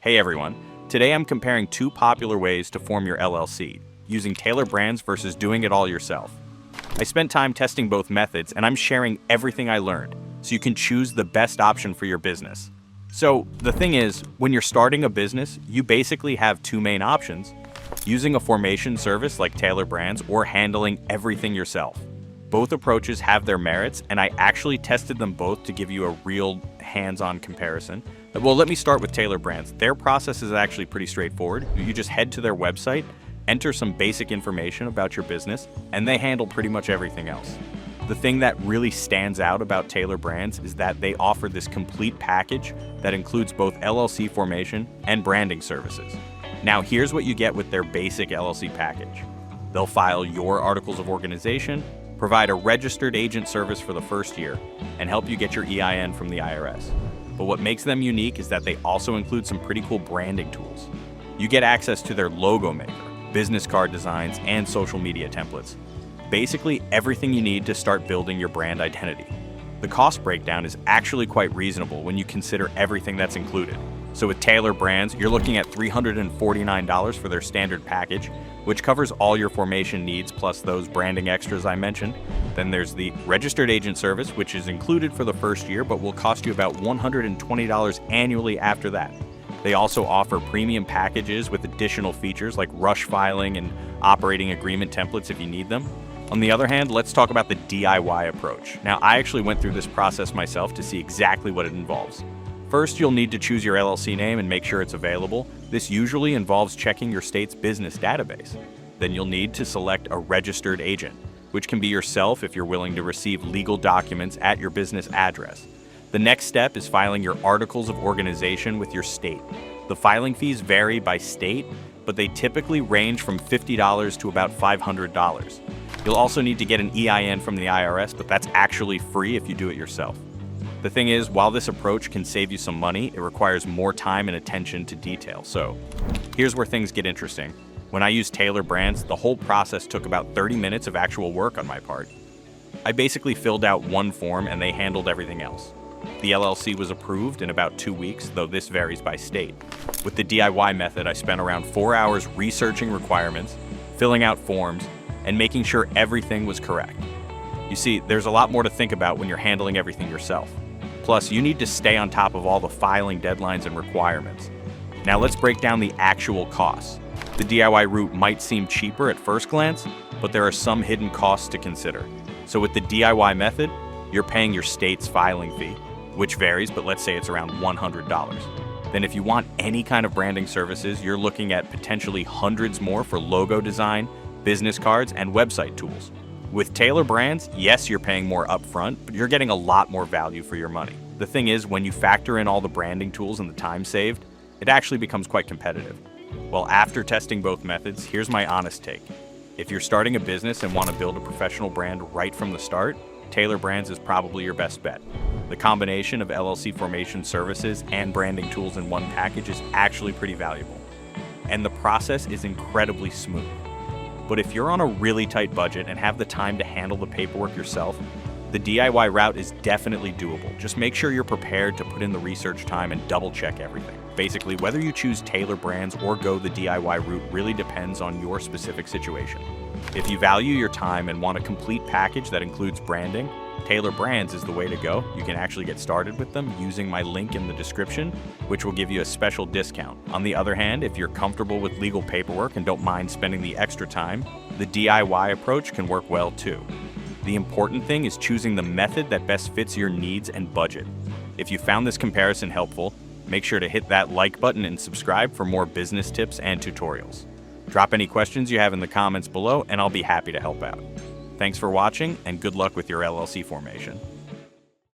Hey everyone, today I'm comparing two popular ways to form your LLC, using Tailor Brands versus doing it all yourself. I spent time testing both methods and I'm sharing everything I learned, so you can choose the best option for your business. So the thing is, when you're starting a business, you basically have two main options: using a formation service like Tailor Brands or handling everything yourself. Both approaches have their merits, and I actually tested them both to give you a real hands-on comparison. Well, let me start with Tailor Brands. Their process is actually pretty straightforward. You just head to their website, enter some basic information about your business, and they handle pretty much everything else. The thing that really stands out about Tailor Brands is that they offer this complete package that includes both LLC formation and branding services. Now, here's what you get with their basic LLC package. They'll file your articles of organization, provide a registered agent service for the first year, and help you get your EIN from the IRS. But what makes them unique is that they also include some pretty cool branding tools. You get access to their logo maker, business card designs, and social media templates. Basically everything you need to start building your brand identity. The cost breakdown is actually quite reasonable when you consider everything that's included. So with Tailor Brands, you're looking at $349 for their standard package, which covers all your formation needs plus those branding extras I mentioned. Then there's the registered agent service, which is included for the first year, but will cost you about $120 annually after that. They also offer premium packages with additional features like rush filing and operating agreement templates if you need them. On the other hand, let's talk about the DIY approach. Now, I actually went through this process myself to see exactly what it involves. First, you'll need to choose your LLC name and make sure it's available. This usually involves checking your state's business database. Then you'll need to select a registered agent, which can be yourself if you're willing to receive legal documents at your business address. The next step is filing your articles of organization with your state. The filing fees vary by state, but they typically range from $50 to about $500. You'll also need to get an EIN from the IRS, but that's actually free if you do it yourself. The thing is, while this approach can save you some money, it requires more time and attention to detail. So here's where things get interesting. When I used Tailor Brands, the whole process took about 30 minutes of actual work on my part. I basically filled out one form and they handled everything else. The LLC was approved in about 2 weeks, though this varies by state. With the DIY method, I spent around 4 hours researching requirements, filling out forms, and making sure everything was correct. You see, there's a lot more to think about when you're handling everything yourself. Plus, you need to stay on top of all the filing deadlines and requirements. Now let's break down the actual costs. The DIY route might seem cheaper at first glance, but there are some hidden costs to consider. So with the DIY method, you're paying your state's filing fee, which varies, but let's say it's around $100. Then if you want any kind of branding services, you're looking at potentially hundreds more for logo design, business cards, and website tools. With Tailor Brands, yes, you're paying more upfront, but you're getting a lot more value for your money. The thing is, when you factor in all the branding tools and the time saved, it actually becomes quite competitive. Well, after testing both methods, here's my honest take. If you're starting a business and want to build a professional brand right from the start, Tailor Brands is probably your best bet. The combination of LLC formation services and branding tools in one package is actually pretty valuable. And the process is incredibly smooth. But if you're on a really tight budget and have the time to handle the paperwork yourself, the DIY route is definitely doable. Just make sure you're prepared to put in the research time and double check everything. Basically, whether you choose Tailor Brands or go the DIY route really depends on your specific situation. If you value your time and want a complete package that includes branding, Tailor Brands is the way to go. You can actually get started with them using my link in the description, which will give you a special discount. On the other hand, if you're comfortable with legal paperwork and don't mind spending the extra time, the DIY approach can work well too. The important thing is choosing the method that best fits your needs and budget. If you found this comparison helpful, make sure to hit that like button and subscribe for more business tips and tutorials. Drop any questions you have in the comments below and I'll be happy to help out. Thanks for watching and good luck with your LLC formation.